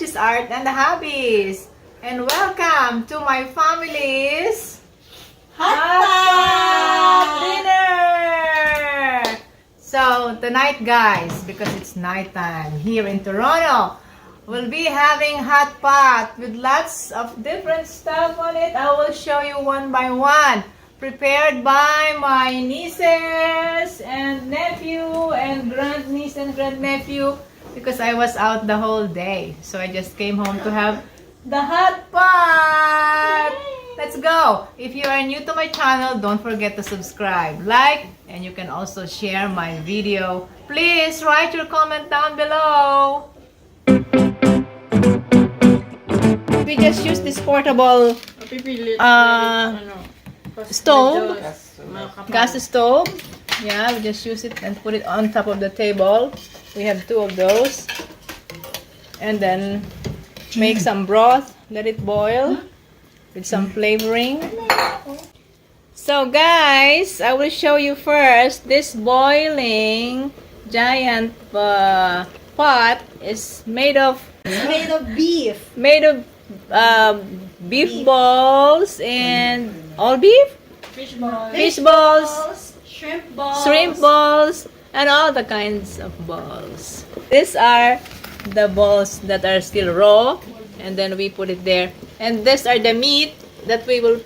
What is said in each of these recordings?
French's Art and Hobbies. And welcome to my family's HOTPOT dinner! So, tonight guys, because it's nighttime here in Toronto, we'll be having hot pot with lots of different stuff on it. I will show you one by one. Prepared by my nieces and nephew and grandniece and grandnephew because I was out the whole day. So I just came home to have the hot pot. Let's go. If you are new to my channel, don't forget to subscribe, like, and you can also share my video. Please write your comment down below. We just use this portable stove, gas stove. Yeah, we just use it and put it on top of the table. We have 2 of those. And then make some broth, let it boil with some flavoring. So guys, I will show you first this boiling giant pot is made of beef. Made of beef balls and all beef? Fish balls, shrimp balls, and all the kinds of balls. These are the balls that are still raw, and then we put it there. And these are the meat that we will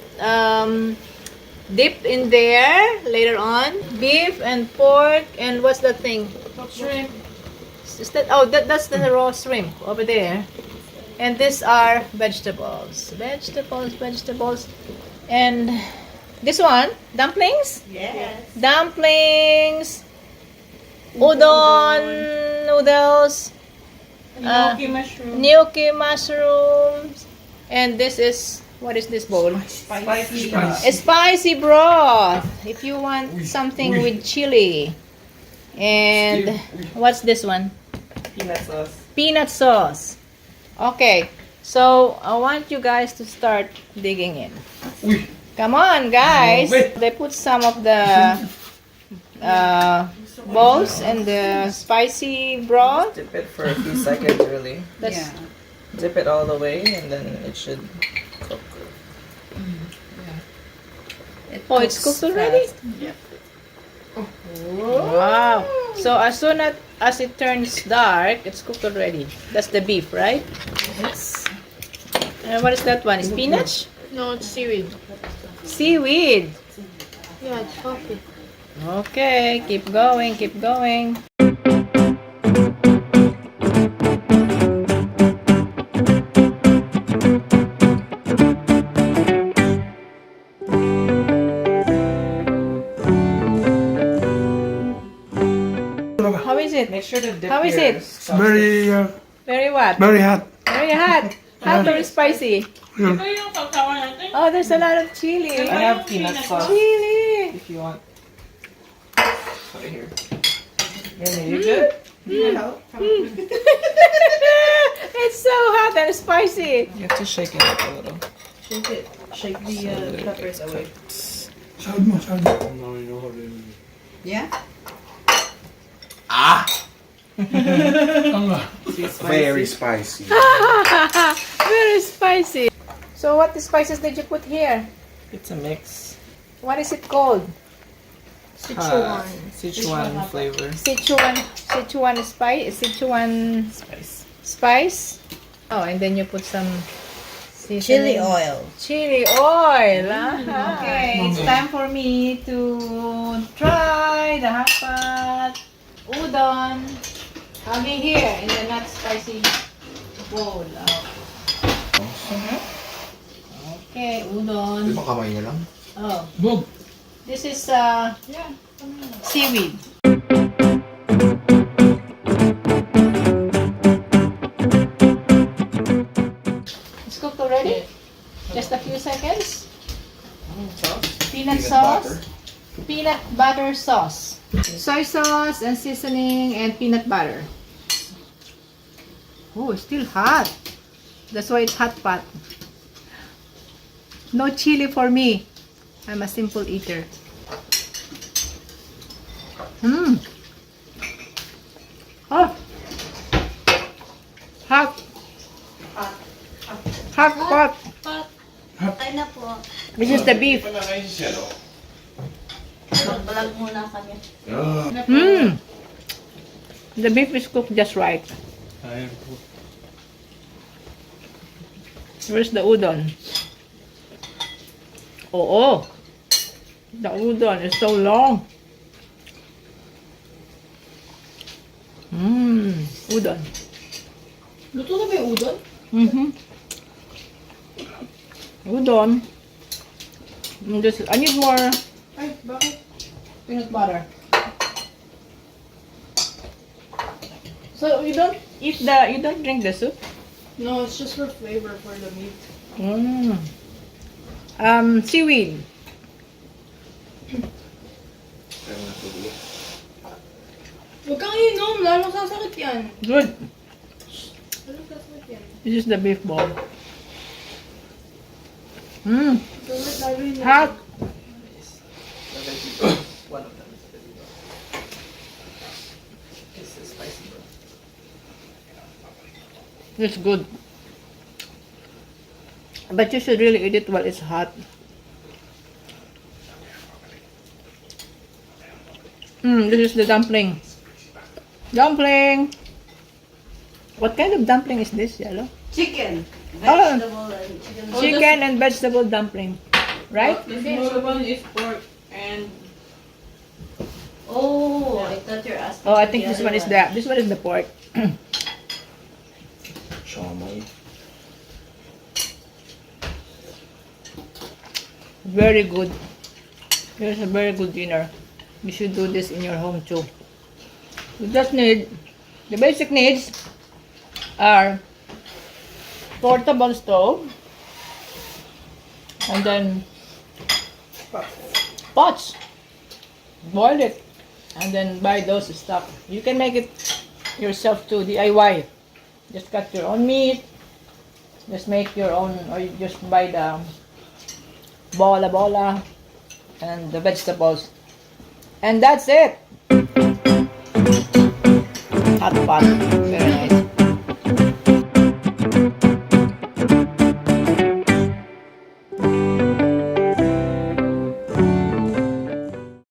dip in there later on. Beef and pork, and what's that thing? Shrimp. Is that, oh, that's the raw shrimp over there. And these are vegetables. Vegetables. And this one, dumplings? Yes. Dumplings, udon, noodles, gnocchi mushrooms. And this is, what is this bowl? Spicy. A spicy broth. If you want something with chili. And what's this one? Peanut sauce. Peanut sauce. Okay, so I want you guys to start digging in. Come on, guys. They put some of the balls and the spicy broth. Dip it for a few seconds, really. Yeah. Dip it all the way, and then it should cook. Oh, it's cooked already? Yeah. Wow. So as soon as it turns dark, it's cooked already. That's the beef, right? Yes. And what is that one? Spinach? No, it's seaweed. Seaweed. Yeah, it's coffee. Okay, keep going. How is it? Make sure to dip How is your it? sauce. Very what? Very hot. Very hot. Hot or spicy? Yeah. Oh, there's a lot of chili. I have peanut sauce Chili. if you want. Put it here. Really, you good? Need help? It's so hot and spicy. You have to shake it up a little. Shake it. Shake the peppers away. Sahod mo. Yeah? Very spicy. Very spicy. So what spices did you put here? It's a mix. What is it called? Sichuan flavor. Sichuan spice. Oh, and then you put some Chili oil. Chili oil. Okay, it's time for me to try the hot pot udon. Coming here in the not spicy bowl. Okay, udon. Di ba kamay niya lang? Oh, Bog. this is seaweed. It's cooked already? Just a few seconds. Peanut sauce. Peanut butter sauce. Soy sauce and seasoning and peanut butter. Oh, it's still hot. That's why it's hot pot. No chili for me. I'm a simple eater. Oh, hot. Hot pot. Ay na po. This is the beef. Mag-vlog muna kami. The beef is cooked just right. Where's the udon? Oh, the udon is so long. Udon. Luto na ba yung udon? Udon. I need more Ay, bakit? peanut butter. So you don't eat you don't drink the soup? No, it's just for flavor for the meat. Seaweed. Huwag kang inom, lalong sasakit yan. Good. Lalong sasakit yan. This is the beef ball. Gamit lalo yun. Hot. One of them is the video. This is spicy broth. It's good. But you should really eat it while it's hot. This is the dumpling. Dumpling. What kind of dumpling is this, Yellow? Chicken. Oh. Vegetable and chicken. Chicken and vegetable dumpling. Right? The small one is pork and Oh, I thought you're asking. Oh, I for think the this other one is this one is the pork. Siomay. Very good. Here's a very good dinner. You should do this in your home too. You just need, the basic needs are portable stove and then pots. Boil it and then buy those stuff. You can make it yourself too, DIY. Just cut your own meat. Just make your own, or you just buy the bola and the vegetables. And that's it. Hot pot.